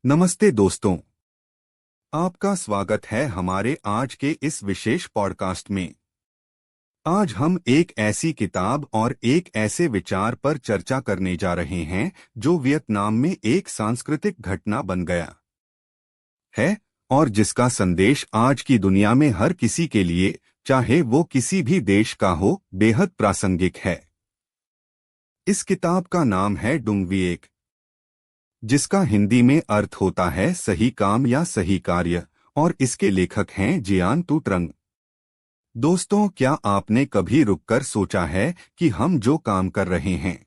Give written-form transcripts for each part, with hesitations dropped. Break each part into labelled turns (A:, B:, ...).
A: नमस्ते दोस्तों, आपका स्वागत है हमारे आज के इस विशेष पॉडकास्ट में। आज हम एक ऐसी किताब और एक ऐसे विचार पर चर्चा करने जा रहे हैं जो वियतनाम में एक सांस्कृतिक घटना बन गया है और जिसका संदेश आज की दुनिया में हर किसी के लिए, चाहे वो किसी भी देश का हो, बेहद प्रासंगिक है। इस किताब का नाम है डुंग विएक, जिसका हिंदी में अर्थ होता है सही काम या सही कार्य, और इसके लेखक हैं जियान टू ट्रंग। दोस्तों, क्या आपने कभी रुककर सोचा है कि हम जो काम कर रहे हैं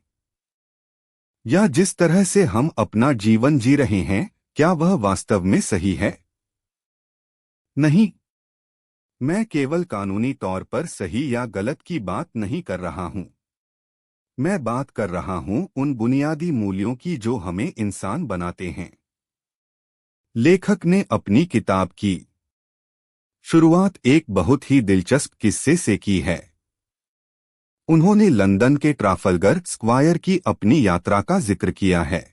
A: या जिस तरह से हम अपना जीवन जी रहे हैं, क्या वह वास्तव में सही है? नहीं, मैं केवल कानूनी तौर पर सही या गलत की बात नहीं कर रहा हूं। मैं बात कर रहा हूं उन बुनियादी मूल्यों की जो हमें इंसान बनाते हैं। लेखक ने अपनी किताब की शुरुआत एक बहुत ही दिलचस्प किस्से से की है। उन्होंने लंदन के ट्राफल्गर स्क्वायर की अपनी यात्रा का जिक्र किया है।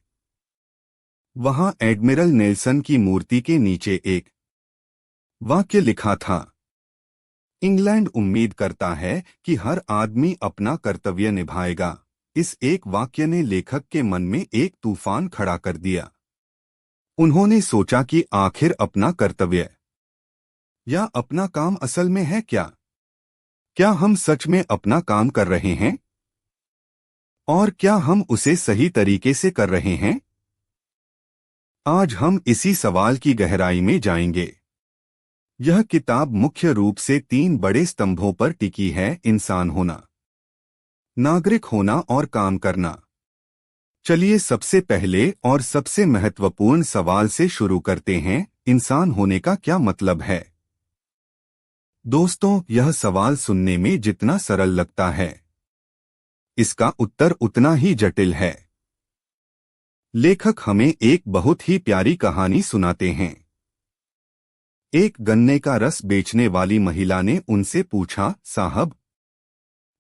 A: वहां एडमिरल नेल्सन की मूर्ति के नीचे एक वाक्य लिखा था, इंग्लैंड उम्मीद करता है कि हर आदमी अपना कर्तव्य निभाएगा। इस एक वाक्य ने लेखक के मन में एक तूफान खड़ा कर दिया। उन्होंने सोचा कि आखिर अपना कर्तव्य या अपना काम असल में है क्या? क्या हम सच में अपना काम कर रहे हैं? और क्या हम उसे सही तरीके से कर रहे हैं? आज हम इसी सवाल की गहराई में जाएंगे। यह किताब मुख्य रूप से 3 बड़े स्तंभों पर टिकी है: इंसान होना, नागरिक होना और काम करना। चलिए सबसे पहले और सबसे महत्वपूर्ण सवाल से शुरू करते हैं, इंसान होने का क्या मतलब है? दोस्तों, यह सवाल सुनने में जितना सरल लगता है, इसका उत्तर उतना ही जटिल है। लेखक हमें एक बहुत ही प्यारी कहानी सुनाते हैं। एक गन्ने का रस बेचने वाली महिला ने उनसे पूछा, साहब,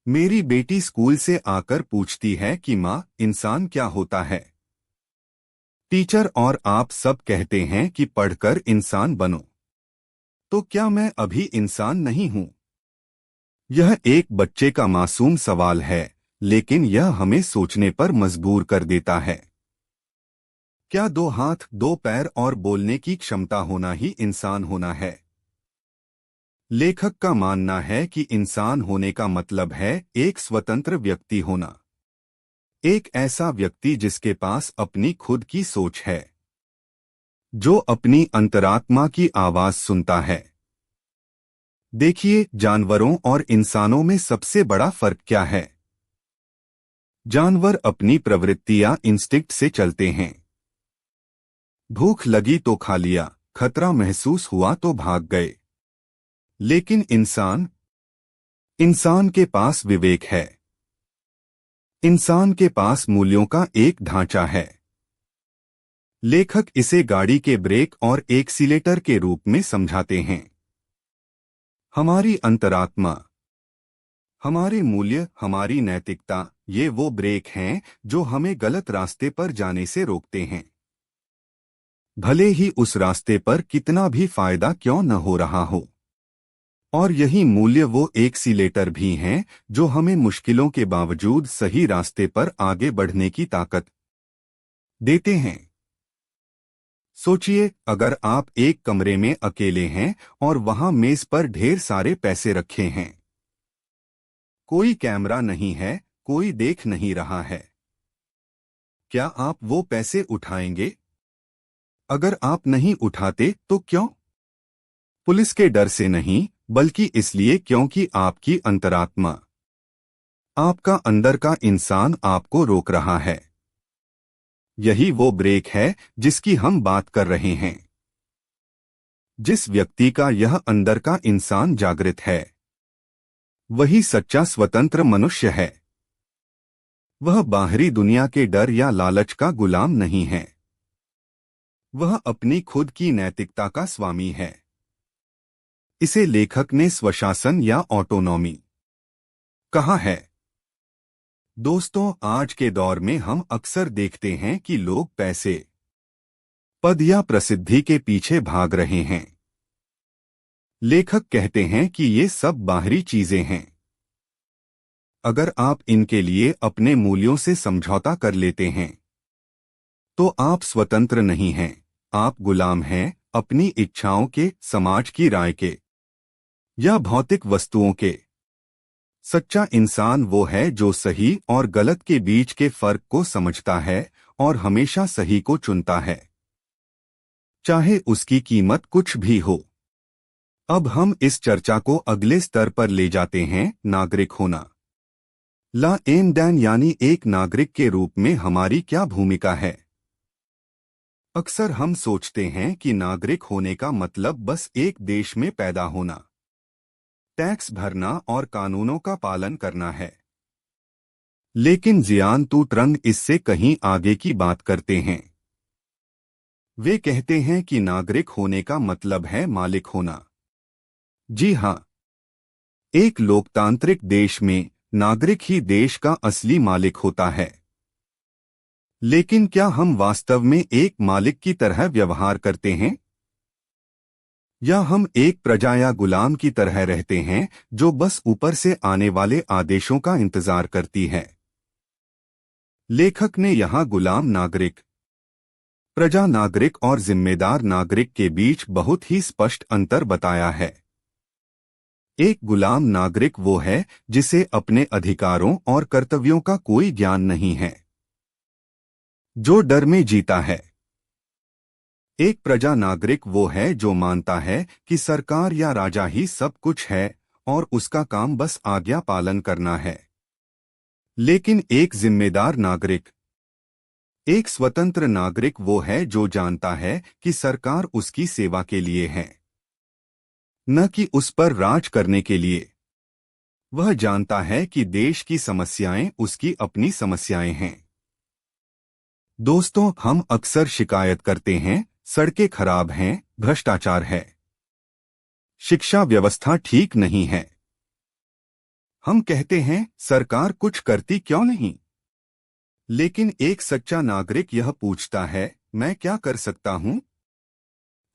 A: मेरी बेटी स्कूल से आकर पूछती है कि माँ, इंसान क्या होता है? टीचर और आप सब कहते हैं कि पढ़कर इंसान बनो, तो क्या मैं अभी इंसान नहीं हूँ? यह एक बच्चे का मासूम सवाल है, लेकिन यह हमें सोचने पर मजबूर कर देता है। क्या 2 हाथ, 2 पैर और बोलने की क्षमता होना ही इंसान होना है? लेखक का मानना है कि इंसान होने का मतलब है एक स्वतंत्र व्यक्ति होना। एक ऐसा व्यक्ति जिसके पास अपनी खुद की सोच है, जो अपनी अंतरात्मा की आवाज सुनता है। देखिए, जानवरों और इंसानों में सबसे बड़ा फर्क क्या है? जानवर अपनी प्रवृत्तियां इंस्टिंक्ट से चलते हैं। भूख लगी तो खा लिया, खतरा महसूस हुआ तो भाग गए। लेकिन इंसान के पास विवेक है। इंसान के पास मूल्यों का एक ढांचा है। लेखक इसे गाड़ी के ब्रेक और एक्सीलेटर के रूप में समझाते हैं। हमारी अंतरात्मा, हमारे मूल्य, हमारी नैतिकता, ये वो ब्रेक हैं जो हमें गलत रास्ते पर जाने से रोकते हैं, भले ही उस रास्ते पर कितना भी फायदा क्यों न हो रहा हो। और यही मूल्य वो एक्सीलेटर भी हैं जो हमें मुश्किलों के बावजूद सही रास्ते पर आगे बढ़ने की ताकत देते हैं। सोचिए, अगर आप एक कमरे में अकेले हैं और वहां मेज पर ढेर सारे पैसे रखे हैं। कोई कैमरा नहीं है, कोई देख नहीं रहा है। क्या आप वो पैसे उठाएंगे? अगर आप नहीं उठाते तो क्यों? पुलिस के डर से नहीं, बल्कि इसलिए क्योंकि आपकी अंतरात्मा, आपका अंदर का इंसान आपको रोक रहा है। यही वो ब्रेक है जिसकी हम बात कर रहे हैं। जिस व्यक्ति का यह अंदर का इंसान जागृत है, वही सच्चा स्वतंत्र मनुष्य है। वह बाहरी दुनिया के डर या लालच का गुलाम नहीं है। वह अपनी खुद की नैतिकता का स्वामी है। इसे लेखक ने स्वशासन या ऑटोनॉमी कहा है। दोस्तों, आज के दौर में हम अक्सर देखते हैं कि लोग पैसे, पद या प्रसिद्धि के पीछे भाग रहे हैं। लेखक कहते हैं कि ये सब बाहरी चीजें हैं। अगर आप इनके लिए अपने मूल्यों से समझौता कर लेते हैं तो आप स्वतंत्र नहीं हैं, आप गुलाम हैं अपनी इच्छाओं के, समाज की राय के या भौतिक वस्तुओं के। सच्चा इंसान वो है जो सही और गलत के बीच के फर्क को समझता है और हमेशा सही को चुनता है, चाहे उसकी कीमत कुछ भी हो। अब हम इस चर्चा को अगले स्तर पर ले जाते हैं, नागरिक होना। ला एन डैन यानी एक नागरिक के रूप में हमारी क्या भूमिका है। अक्सर हम सोचते हैं कि नागरिक होने का मतलब बस एक देश में पैदा होना, टैक्स भरना और कानूनों का पालन करना है। लेकिन जियान तू ट्रंग इससे कहीं आगे की बात करते हैं। वे कहते हैं कि नागरिक होने का मतलब है मालिक होना। जी हाँ, एक लोकतांत्रिक देश में नागरिक ही देश का असली मालिक होता है। लेकिन क्या हम वास्तव में एक मालिक की तरह व्यवहार करते हैं, या हम एक प्रजा या गुलाम की तरह रहते हैं जो बस ऊपर से आने वाले आदेशों का इंतजार करती है। लेखक ने यहाँ गुलाम नागरिक, प्रजा नागरिक और जिम्मेदार नागरिक के बीच बहुत ही स्पष्ट अंतर बताया है। एक गुलाम नागरिक वो है जिसे अपने अधिकारों और कर्तव्यों का कोई ज्ञान नहीं है, जो डर में जीता है। एक प्रजा नागरिक वो है जो मानता है कि सरकार या राजा ही सब कुछ है और उसका काम बस आज्ञा पालन करना है। लेकिन एक जिम्मेदार नागरिक, एक स्वतंत्र नागरिक वो है जो जानता है कि सरकार उसकी सेवा के लिए है, न कि उस पर राज करने के लिए। वह जानता है कि देश की समस्याएं उसकी अपनी समस्याएं हैं। दोस्तों, हम अक्सर शिकायत करते हैं, सड़कें खराब हैं, भ्रष्टाचार है, शिक्षा व्यवस्था ठीक नहीं है। हम कहते हैं सरकार कुछ करती क्यों नहीं। लेकिन एक सच्चा नागरिक यह पूछता है, मैं क्या कर सकता हूं।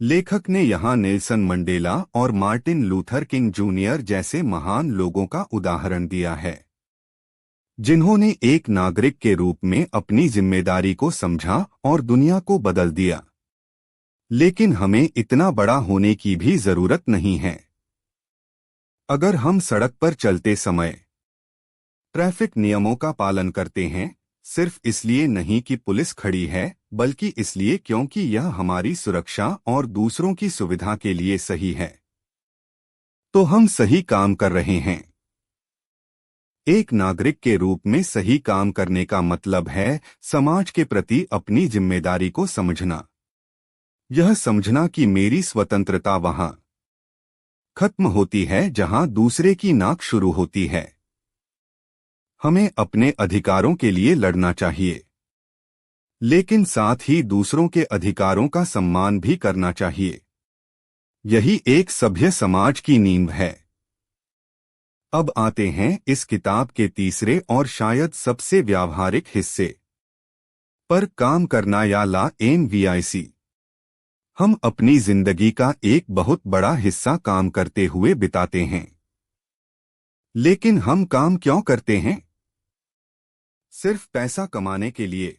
A: लेखक ने यहाँ नेल्सन मंडेला और मार्टिन लूथर किंग जूनियर जैसे महान लोगों का उदाहरण दिया है, जिन्होंने एक नागरिक के रूप में अपनी जिम्मेदारी को समझा और दुनिया को बदल दिया। लेकिन हमें इतना बड़ा होने की भी जरूरत नहीं है। अगर हम सड़क पर चलते समय ट्रैफिक नियमों का पालन करते हैं, सिर्फ इसलिए नहीं कि पुलिस खड़ी है, बल्कि इसलिए क्योंकि यह हमारी सुरक्षा और दूसरों की सुविधा के लिए सही है, तो हम सही काम कर रहे हैं। एक नागरिक के रूप में सही काम करने का मतलब है समाज के प्रति अपनी जिम्मेदारी को समझना। यह समझना कि मेरी स्वतंत्रता वहां खत्म होती है जहां दूसरे की नाक शुरू होती है। हमें अपने अधिकारों के लिए लड़ना चाहिए, लेकिन साथ ही दूसरों के अधिकारों का सम्मान भी करना चाहिए। यही एक सभ्य समाज की नींव है। अब आते हैं इस किताब के तीसरे और शायद सबसे व्यावहारिक हिस्से पर, काम करना या ला एनवीआईसी। हम अपनी जिंदगी का एक बहुत बड़ा हिस्सा काम करते हुए बिताते हैं। लेकिन हम काम क्यों करते हैं? सिर्फ पैसा कमाने के लिए,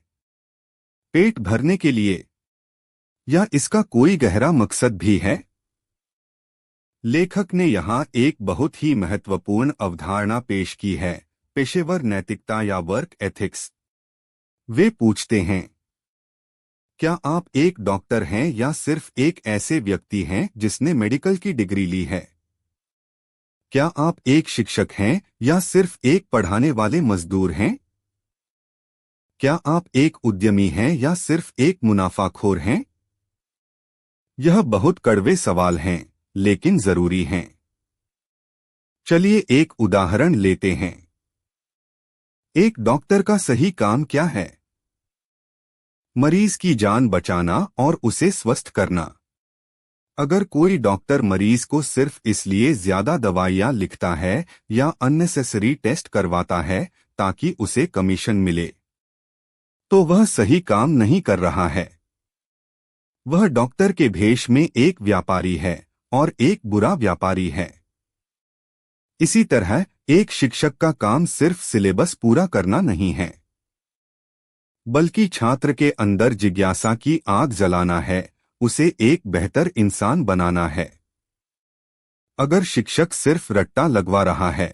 A: पेट भरने के लिए, या इसका कोई गहरा मकसद भी है? लेखक ने यहाँ एक बहुत ही महत्वपूर्ण अवधारणा पेश की है, पेशेवर नैतिकता या वर्क एथिक्स। वे पूछते हैं, क्या आप एक डॉक्टर हैं या सिर्फ एक ऐसे व्यक्ति हैं जिसने मेडिकल की डिग्री ली है? क्या आप एक शिक्षक हैं या सिर्फ एक पढ़ाने वाले मजदूर हैं? क्या आप एक उद्यमी हैं या सिर्फ एक मुनाफाखोर हैं? यह बहुत कड़वे सवाल हैं, लेकिन जरूरी हैं। चलिए एक उदाहरण लेते हैं। एक डॉक्टर का सही काम क्या है? मरीज की जान बचाना और उसे स्वस्थ करना। अगर कोई डॉक्टर मरीज को सिर्फ इसलिए ज्यादा दवाइयां लिखता है या अननेसेसरी टेस्ट करवाता है ताकि उसे कमीशन मिले, तो वह सही काम नहीं कर रहा है। वह डॉक्टर के भेष में एक व्यापारी है और एक बुरा व्यापारी है। इसी तरह एक शिक्षक का काम सिर्फ सिलेबस पूरा करना नहीं है, बल्कि छात्र के अंदर जिज्ञासा की आग जलाना है, उसे एक बेहतर इंसान बनाना है। अगर शिक्षक सिर्फ रट्टा लगवा रहा है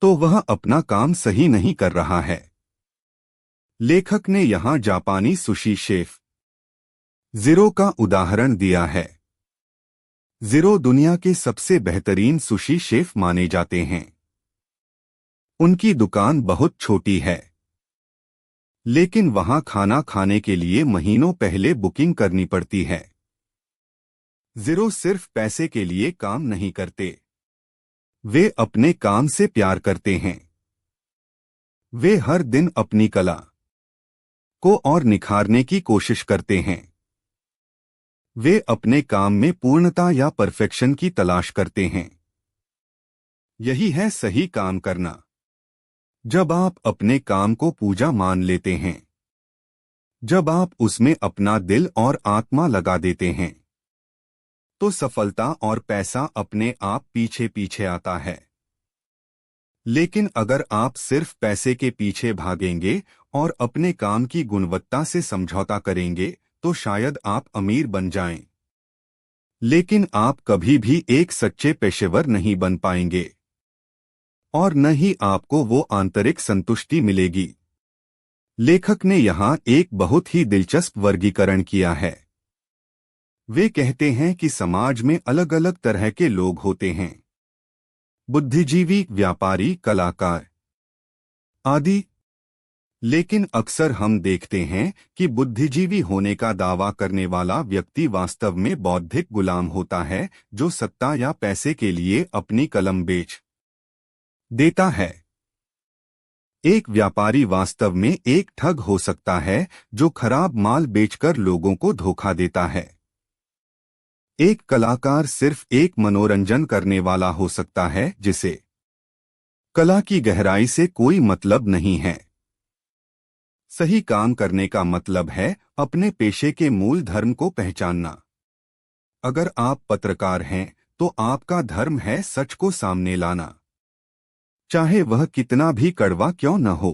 A: तो वह अपना काम सही नहीं कर रहा है। लेखक ने यहां जापानी सुशी शेफ ज़ीरो का उदाहरण दिया है। ज़ीरो दुनिया के सबसे बेहतरीन सुशी शेफ माने जाते हैं। उनकी दुकान बहुत छोटी है, लेकिन वहां खाना खाने के लिए महीनों पहले बुकिंग करनी पड़ती है। ज़ीरो सिर्फ पैसे के लिए काम नहीं करते, वे अपने काम से प्यार करते हैं। वे हर दिन अपनी कला को और निखारने की कोशिश करते हैं। वे अपने काम में पूर्णता या परफेक्शन की तलाश करते हैं। यही है सही काम करना। जब आप अपने काम को पूजा मान लेते हैं, जब आप उसमें अपना दिल और आत्मा लगा देते हैं, तो सफलता और पैसा अपने आप पीछे पीछे आता है। लेकिन अगर आप सिर्फ पैसे के पीछे भागेंगे और अपने काम की गुणवत्ता से समझौता करेंगे तो शायद आप अमीर बन जाएं, लेकिन आप कभी भी एक सच्चे पेशेवर नहीं बन पाएंगे और न ही आपको वो आंतरिक संतुष्टि मिलेगी। लेखक ने यहाँ एक बहुत ही दिलचस्प वर्गीकरण किया है। वे कहते हैं कि समाज में अलग अलग तरह के लोग होते हैं, बुद्धिजीवी, व्यापारी, कलाकार आदि। लेकिन अक्सर हम देखते हैं कि बुद्धिजीवी होने का दावा करने वाला व्यक्ति वास्तव में बौद्धिक गुलाम होता है, जो सत्ता या पैसे के लिए अपनी कलम बेच देता है। एक व्यापारी वास्तव में एक ठग हो सकता है जो खराब माल बेचकर लोगों को धोखा देता है। एक कलाकार सिर्फ एक मनोरंजन करने वाला हो सकता है जिसे कला की गहराई से कोई मतलब नहीं है। सही काम करने का मतलब है अपने पेशे के मूल धर्म को पहचानना। अगर आप पत्रकार हैं तो आपका धर्म है सच को सामने लाना, चाहे वह कितना भी कड़वा क्यों न हो।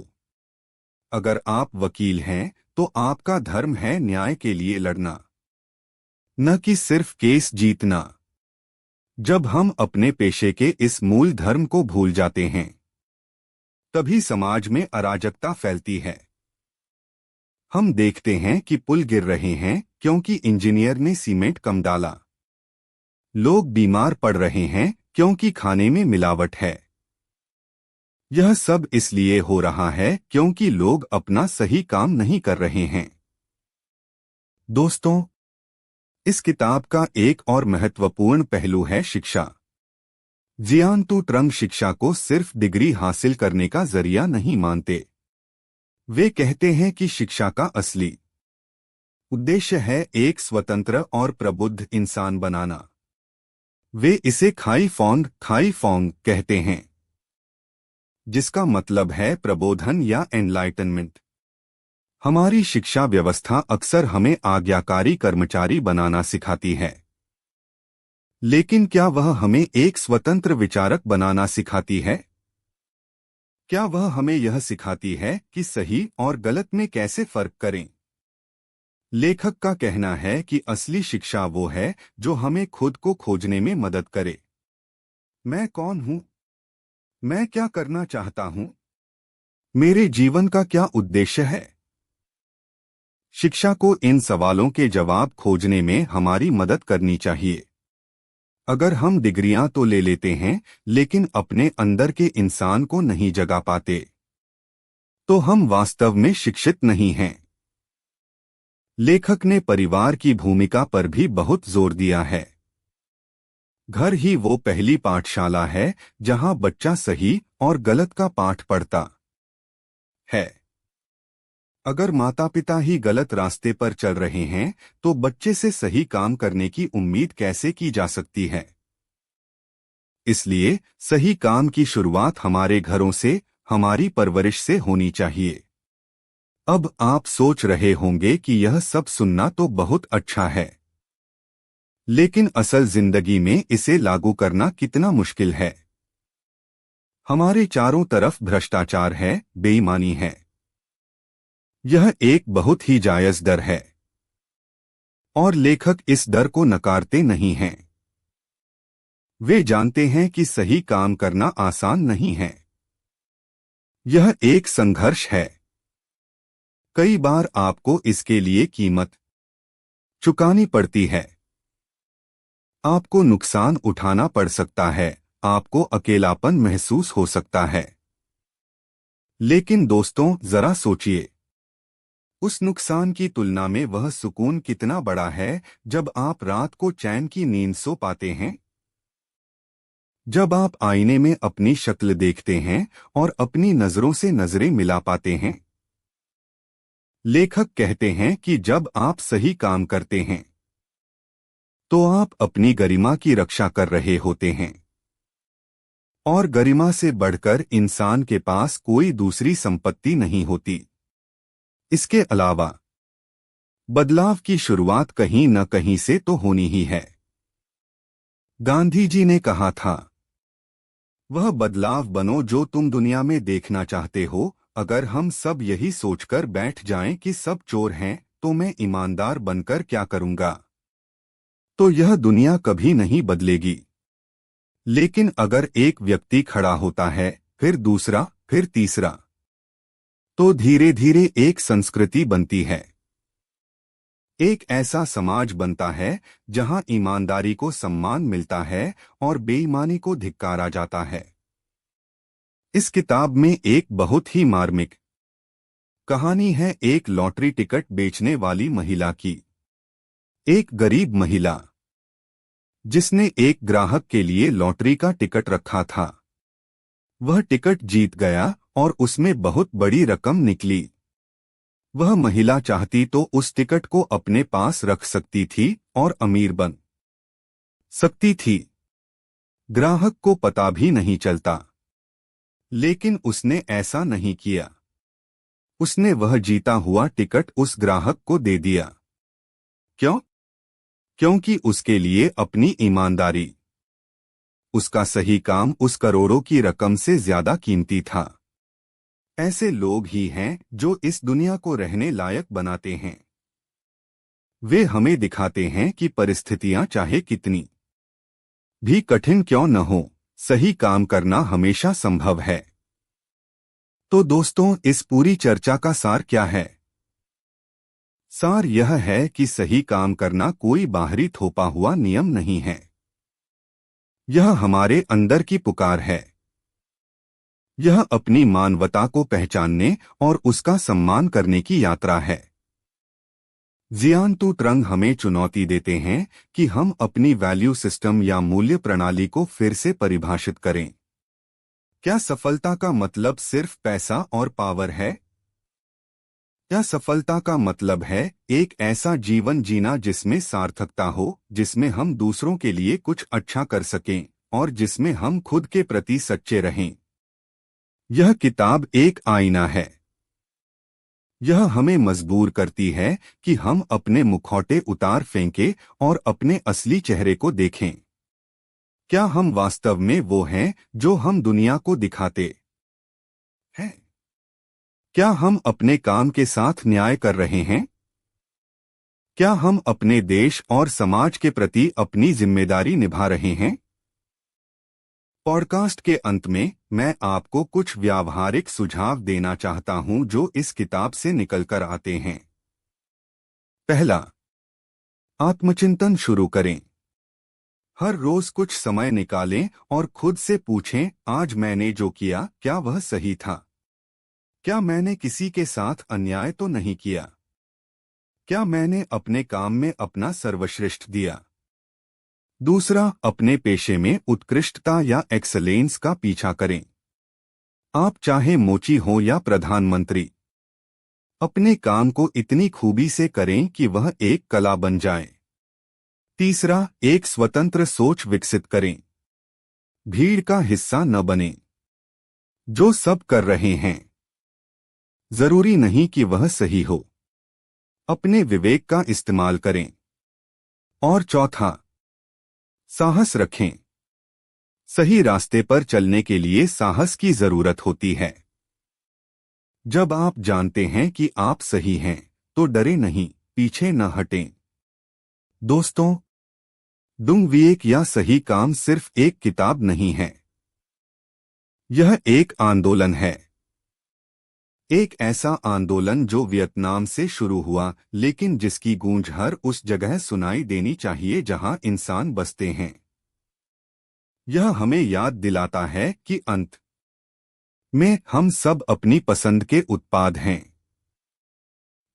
A: अगर आप वकील हैं तो आपका धर्म है न्याय के लिए लड़ना, न कि सिर्फ केस जीतना। जब हम अपने पेशे के इस मूल धर्म को भूल जाते हैं, तभी समाज में अराजकता फैलती है। हम देखते हैं कि पुल गिर रहे हैं क्योंकि इंजीनियर ने सीमेंट कम डाला। लोग बीमार पड़ रहे हैं क्योंकि खाने में मिलावट है। यह सब इसलिए हो रहा है क्योंकि लोग अपना सही काम नहीं कर रहे हैं। दोस्तों, इस किताब का एक और महत्वपूर्ण पहलू है शिक्षा। जियांग ट्रंग शिक्षा को सिर्फ डिग्री हासिल करने का जरिया नहीं मानते। वे कहते हैं कि शिक्षा का असली उद्देश्य है एक स्वतंत्र और प्रबुद्ध इंसान बनाना। वे इसे खाई फोंग कहते हैं, जिसका मतलब है प्रबोधन या एनलाइटनमेंट। हमारी शिक्षा व्यवस्था अक्सर हमें आज्ञाकारी कर्मचारी बनाना सिखाती है, लेकिन क्या वह हमें एक स्वतंत्र विचारक बनाना सिखाती है? क्या वह हमें यह सिखाती है कि सही और गलत में कैसे फर्क करें? लेखक का कहना है कि असली शिक्षा वो है जो हमें खुद को खोजने में मदद करे। मैं कौन हूं? मैं क्या करना चाहता हूं? मेरे जीवन का क्या उद्देश्य है? शिक्षा को इन सवालों के जवाब खोजने में हमारी मदद करनी चाहिए। अगर हम डिग्रियां तो ले लेते हैं लेकिन अपने अंदर के इंसान को नहीं जगा पाते, तो हम वास्तव में शिक्षित नहीं हैं। लेखक ने परिवार की भूमिका पर भी बहुत जोर दिया है। घर ही वो पहली पाठशाला है जहां बच्चा सही और गलत का पाठ पढ़ता है। अगर माता पिता ही गलत रास्ते पर चल रहे हैं तो बच्चे से सही काम करने की उम्मीद कैसे की जा सकती है? इसलिए सही काम की शुरुआत हमारे घरों से, हमारी परवरिश से होनी चाहिए। अब आप सोच रहे होंगे कि यह सब सुनना तो बहुत अच्छा है, लेकिन असल जिंदगी में इसे लागू करना कितना मुश्किल है। हमारे चारों तरफ भ्रष्टाचार है, बेईमानी है। यह एक बहुत ही जायज डर है और लेखक इस डर को नकारते नहीं हैं। वे जानते हैं कि सही काम करना आसान नहीं है। यह एक संघर्ष है। कई बार आपको इसके लिए कीमत चुकानी पड़ती है। आपको नुकसान उठाना पड़ सकता है, आपको अकेलापन महसूस हो सकता है। लेकिन दोस्तों, जरा सोचिए, उस नुकसान की तुलना में वह सुकून कितना बड़ा है जब आप रात को चैन की नींद सो पाते हैं। जब आप आईने में अपनी शक्ल देखते हैं और अपनी नजरों से नजरें मिला पाते हैं। लेखक कहते हैं कि जब आप सही काम करते हैं तो आप अपनी गरिमा की रक्षा कर रहे होते हैं। और गरिमा से बढ़कर इंसान के पास कोई दूसरी संपत्ति नहीं होती। इसके अलावा बदलाव की शुरुआत कहीं न कहीं से तो होनी ही है। गांधी जी ने कहा था, वह बदलाव बनो जो तुम दुनिया में देखना चाहते हो। अगर हम सब यही सोचकर बैठ जाएं कि सब चोर हैं, तो मैं ईमानदार बनकर क्या करूंगा, तो यह दुनिया कभी नहीं बदलेगी। लेकिन अगर एक व्यक्ति खड़ा होता है, फिर दूसरा, फिर तीसरा, तो धीरे धीरे एक संस्कृति बनती है। एक ऐसा समाज बनता है जहां ईमानदारी को सम्मान मिलता है और बेईमानी को धिक्कारा जाता है। इस किताब में एक बहुत ही मार्मिक कहानी है एक लॉटरी टिकट बेचने वाली महिला की। एक गरीब महिला जिसने एक ग्राहक के लिए लॉटरी का टिकट रखा था। वह टिकट जीत गया और उसमें बहुत बड़ी रकम निकली। वह महिला चाहती तो उस टिकट को अपने पास रख सकती थी और अमीर बन सकती थी। ग्राहक को पता भी नहीं चलता। लेकिन उसने ऐसा नहीं किया। उसने वह जीता हुआ टिकट उस ग्राहक को दे दिया। क्यों? क्योंकि उसके लिए अपनी ईमानदारी, उसका सही काम उस करोड़ों की रकम से ज्यादा कीमती था। ऐसे लोग ही हैं जो इस दुनिया को रहने लायक बनाते हैं। वे हमें दिखाते हैं कि परिस्थितियां चाहे कितनी भी कठिन क्यों न हो, सही काम करना हमेशा संभव है। तो दोस्तों, इस पूरी चर्चा का सार क्या है? सार यह है कि सही काम करना कोई बाहरी थोपा हुआ नियम नहीं है। यह हमारे अंदर की पुकार है। यह अपनी मानवता को पहचानने और उसका सम्मान करने की यात्रा है। जियान तू ट्रंग हमें चुनौती देते हैं कि हम अपनी वैल्यू सिस्टम या मूल्य प्रणाली को फिर से परिभाषित करें। क्या सफलता का मतलब सिर्फ पैसा और पावर है? क्या सफलता का मतलब है एक ऐसा जीवन जीना जिसमें सार्थकता हो, जिसमें हम दूसरों के लिए कुछ अच्छा कर सकें और जिसमें हम खुद के प्रति सच्चे रहें? यह किताब एक आईना है। यह हमें मजबूर करती है कि हम अपने मुखौटे उतार फेंकें और अपने असली चेहरे को देखें। क्या हम वास्तव में वो हैं जो हम दुनिया को दिखाते हैं? क्या हम अपने काम के साथ न्याय कर रहे हैं? क्या हम अपने देश और समाज के प्रति अपनी जिम्मेदारी निभा रहे हैं? पॉडकास्ट के अंत में मैं आपको कुछ व्यावहारिक सुझाव देना चाहता हूं जो इस किताब से निकलकर आते हैं। पहला, आत्मचिंतन शुरू करें। हर रोज कुछ समय निकालें और खुद से पूछें, आज मैंने जो किया क्या वह सही था? क्या मैंने किसी के साथ अन्याय तो नहीं किया? क्या मैंने अपने काम में अपना सर्वश्रेष्ठ दिया? दूसरा, अपने पेशे में उत्कृष्टता या एक्सलेंस का पीछा करें। आप चाहे मोची हो या प्रधानमंत्री, अपने काम को इतनी खूबी से करें कि वह एक कला बन जाए। तीसरा, एक स्वतंत्र सोच विकसित करें। भीड़ का हिस्सा न बने। जो सब कर रहे हैं जरूरी नहीं कि वह सही हो। अपने विवेक का इस्तेमाल करें। और चौथा, साहस रखें। सही रास्ते पर चलने के लिए साहस की जरूरत होती है। जब आप जानते हैं कि आप सही हैं, तो डरे नहीं, पीछे न हटें। दोस्तों, डूइंग विवेक या सही काम सिर्फ एक किताब नहीं है। यह एक आंदोलन है। एक ऐसा आंदोलन जो वियतनाम से शुरू हुआ, लेकिन जिसकी गूंज हर उस जगह सुनाई देनी चाहिए जहां इंसान बसते हैं। यह हमें याद दिलाता है कि अंत में हम सब अपनी पसंद के उत्पाद हैं।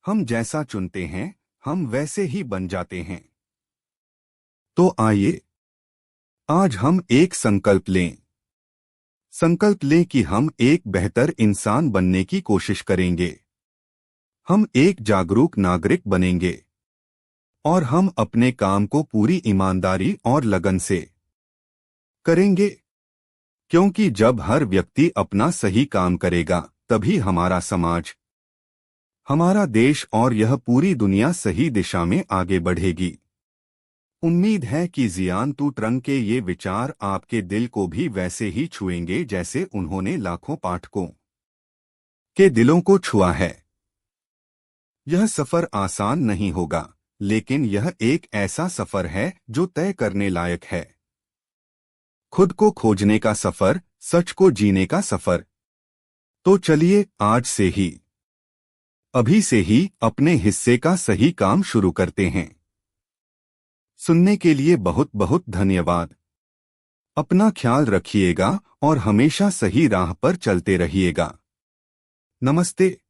A: हम जैसा चुनते हैं, हम वैसे ही बन जाते हैं। तो आइए आज हम एक संकल्प लें। संकल्प लें कि हम एक बेहतर इंसान बनने की कोशिश करेंगे। हम एक जागरूक नागरिक बनेंगे। और हम अपने काम को पूरी ईमानदारी और लगन से करेंगे। क्योंकि जब हर व्यक्ति अपना सही काम करेगा, तभी हमारा समाज, हमारा देश और यह पूरी दुनिया सही दिशा में आगे बढ़ेगी। उम्मीद है कि जियान तू ट्रंग के ये विचार आपके दिल को भी वैसे ही छुएंगे जैसे उन्होंने लाखों पाठकों के दिलों को छुआ है। यह सफर आसान नहीं होगा, लेकिन यह एक ऐसा सफर है जो तय करने लायक है। खुद को खोजने का सफर, सच को जीने का सफर। तो चलिए आज से ही, अभी से ही अपने हिस्से का सही काम शुरू करते हैं। सुनने के लिए बहुत बहुत धन्यवाद। अपना ख्याल रखिएगा और हमेशा सही राह पर चलते रहिएगा। नमस्ते।